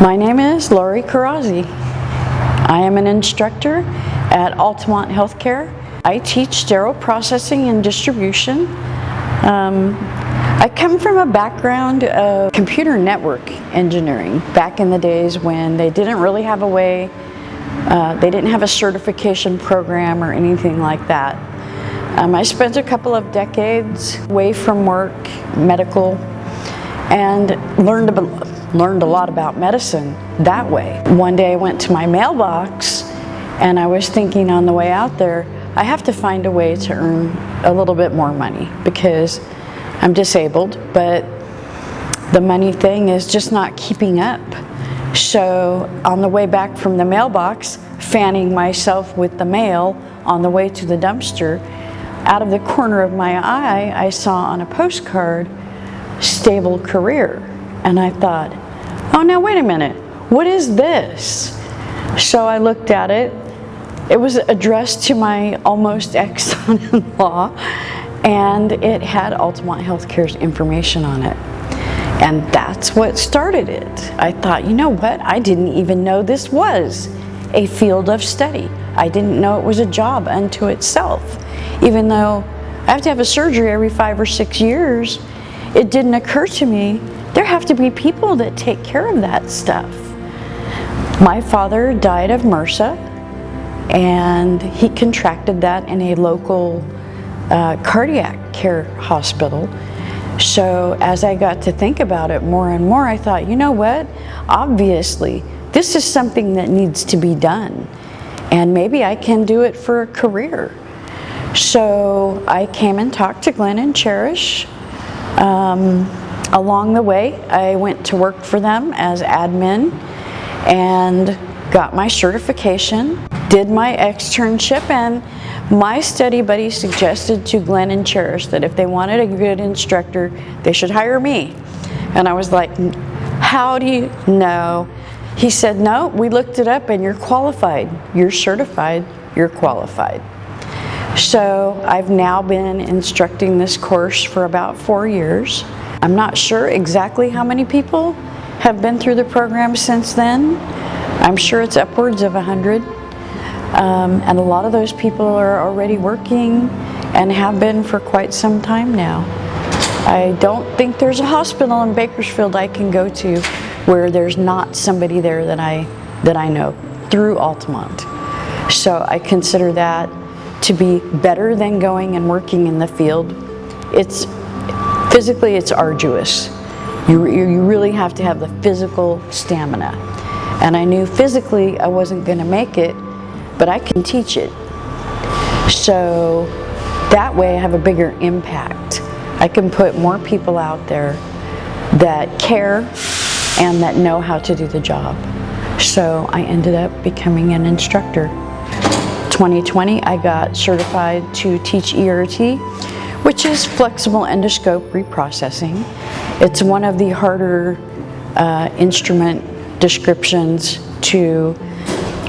My name is Laurie Kharazi. I am an instructor at Altamont Healthcare. I teach sterile processing and distribution. I come from a background of computer network engineering back in the days when they didn't really have a way, they didn't have a certification program or anything like that. I spent a couple of decades away from work, medical, and learned a lot about medicine that way. One day I went to my mailbox and I was thinking on the way out there, I have to find a way to earn a little bit more money because I'm disabled, but the money thing is just not keeping up. So on the way back from the mailbox, fanning myself with the mail on the way to the dumpster, out of the corner of my eye, I saw on a postcard, stable career. And I thought, oh, now wait a minute, what is this? So I looked at it. It was addressed to my almost ex-son-in-law, and it had Altamont Healthcare's information on it. And that's what started it. I thought, you know what? I didn't even know this was a field of study. I didn't know it was a job unto itself. Even though I have to have a surgery every 5 or 6 years, it didn't occur to me there have to be people that take care of that stuff. My father died of MRSA, and he contracted that in a local cardiac care hospital. So as I got to think about it more and more, I thought, you know what? Obviously, this is something that needs to be done, and maybe I can do it for a career. So I came and talked to Glenn and Cherish. Along the way, I went to work for them as admin and got my certification, did my externship, and my study buddy suggested to Glenn and Cherish that if they wanted a good instructor, they should hire me. And I was like, how do you know? He said, no, we looked it up and you're qualified. You're certified, you're qualified. So I've now been instructing this course for about 4 years. I'm not sure exactly how many people have been through the program since then. I'm sure it's upwards of 100. And a lot of those people are already working and have been for quite some time now. I don't think there's a hospital in Bakersfield I can go to where there's not somebody there that I know through Altamont. So I consider that to be better than going and working in the field. Physically, it's arduous. You really have to have the physical stamina. And I knew physically I wasn't going to make it, but I can teach it. So that way I have a bigger impact. I can put more people out there that care and that know how to do the job. So I ended up becoming an instructor. 2020, I got certified to teach ERT, which is flexible endoscope reprocessing. It's one of the harder instrument descriptions to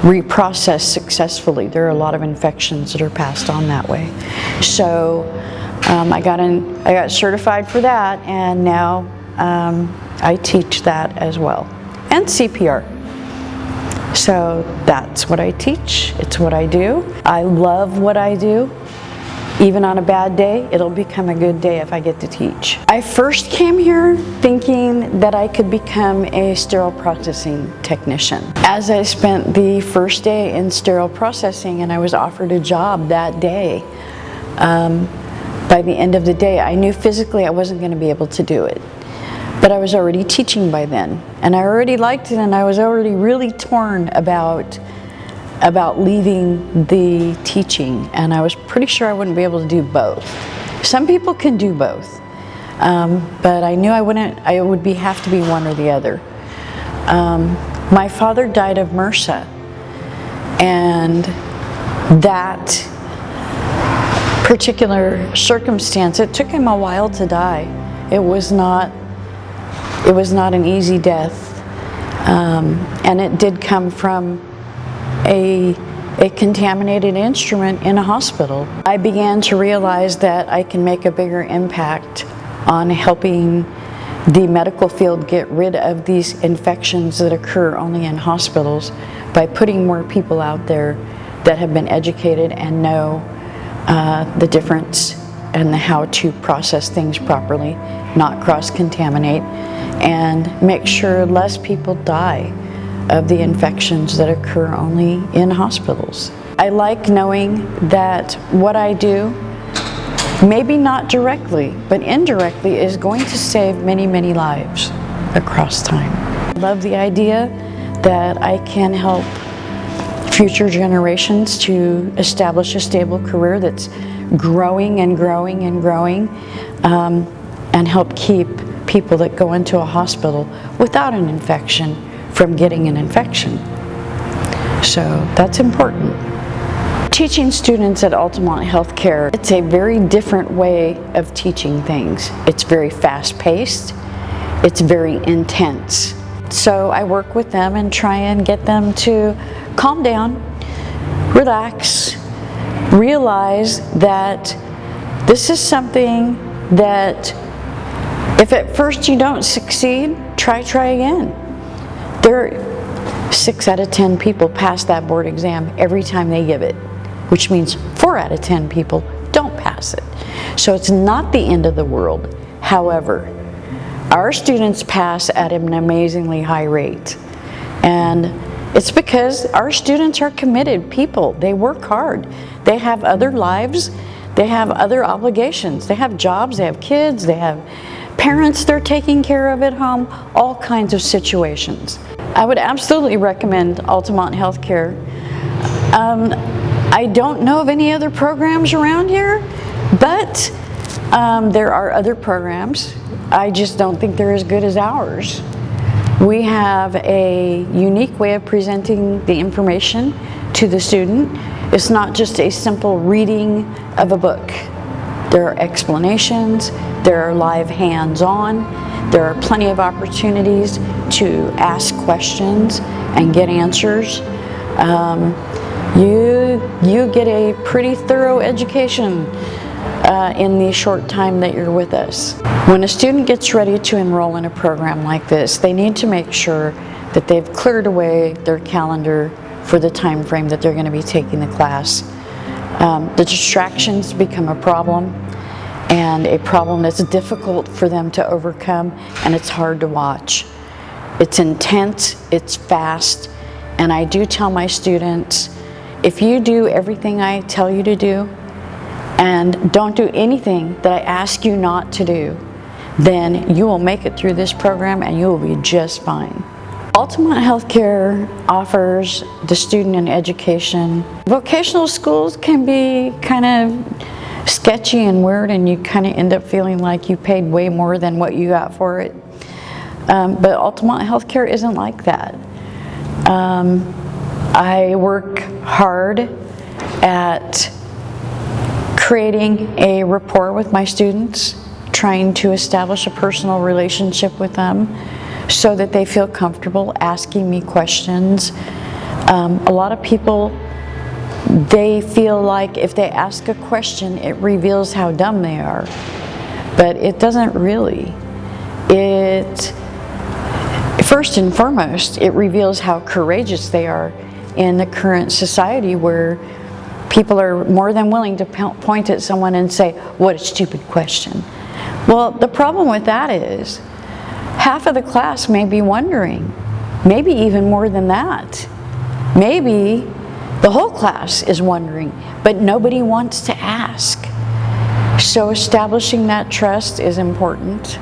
reprocess successfully. There are a lot of infections that are passed on that way. So I got certified for that, and now I teach that as well, and CPR. So that's what I teach. It's what I do. I love what I do. Even on a bad day, it'll become a good day if I get to teach. I first came here thinking that I could become a sterile processing technician. As I spent the first day in sterile processing and I was offered a job that day, by the end of the day, I knew physically I wasn't going to be able to do it. But I was already teaching by then, and I already liked it, and I was already really torn about leaving the teaching, and I was pretty sure I wouldn't be able to do both. Some people can do both, but I knew I would have to be one or the other. My father died of MRSA, and that particular circumstance, it took him a while to die. It was not an easy death, and it did come from a contaminated instrument in a hospital. I began to realize that I can make a bigger impact on helping the medical field get rid of these infections that occur only in hospitals by putting more people out there that have been educated and know the difference and how to process things properly, not cross-contaminate, and make sure less people die of the infections that occur only in hospitals. I like knowing that what I do, maybe not directly, but indirectly, is going to save many, many lives across time. I love the idea that I can help future generations to establish a stable career that's growing and growing and growing, and help keep people that go into a hospital without an infection from getting an infection. So that's important. Teaching students at Altamont Healthcare, it's a very different way of teaching things. It's very fast-paced, it's very intense. So I work with them and try and get them to calm down, relax, realize that this is something that if at first you don't succeed, try again. There are 6 out of 10 people pass that board exam every time they give it, which means 4 out of 10 people don't pass it. So it's not the end of the world. However, our students pass at an amazingly high rate. And it's because our students are committed people. They work hard. They have other lives. They have other obligations. They have jobs, they have kids, they have parents they're taking care of at home, all kinds of situations. I would absolutely recommend Altamont Healthcare. I don't know of any other programs around here, but there are other programs. I just don't think they're as good as ours. We have a unique way of presenting the information to the student. It's not just a simple reading of a book. There are explanations, there are live hands-on, there are plenty of opportunities to ask questions and get answers. You get a pretty thorough education in the short time that you're with us. When a student gets ready to enroll in a program like this, they need to make sure that they've cleared away their calendar for the time frame that they're going to be taking the class. The distractions become a problem, and a problem that's difficult for them to overcome, and it's hard to watch. It's intense, it's fast, and I do tell my students, if you do everything I tell you to do, and don't do anything that I ask you not to do, then you will make it through this program and you will be just fine. Altamont Healthcare offers the student an education. Vocational schools can be kind of sketchy and weird, and you kind of end up feeling like you paid way more than what you got for it. But Altamont Healthcare isn't like that. I work hard at creating a rapport with my students, trying to establish a personal relationship with them so that they feel comfortable asking me questions. A lot of people, they feel like if they ask a question, it reveals how dumb they are. But it doesn't really. First and foremost, it reveals how courageous they are in the current society where people are more than willing to point at someone and say, "What a stupid question." Well, the problem with that is half of the class may be wondering, maybe even more than that. Maybe the whole class is wondering, but nobody wants to ask. So establishing that trust is important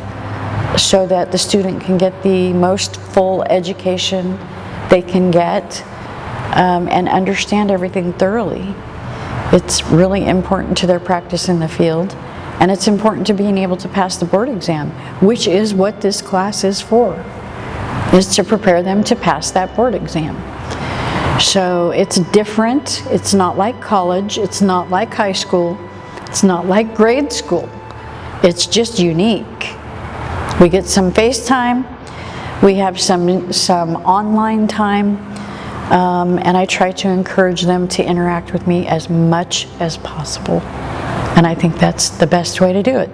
so that the student can get the most full education they can get and understand everything thoroughly. It's really important to their practice in the field, and it's important to being able to pass the board exam, which is what this class is for, is to prepare them to pass that board exam. So it's different. It's not like college. It's not like high school. It's not like grade school. It's just unique. We get some FaceTime. We have some online time. And I try to encourage them to interact with me as much as possible. And I think that's the best way to do it.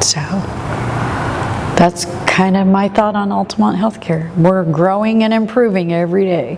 So. that's kind of my thought on Altamont Healthcare. We're growing and improving every day.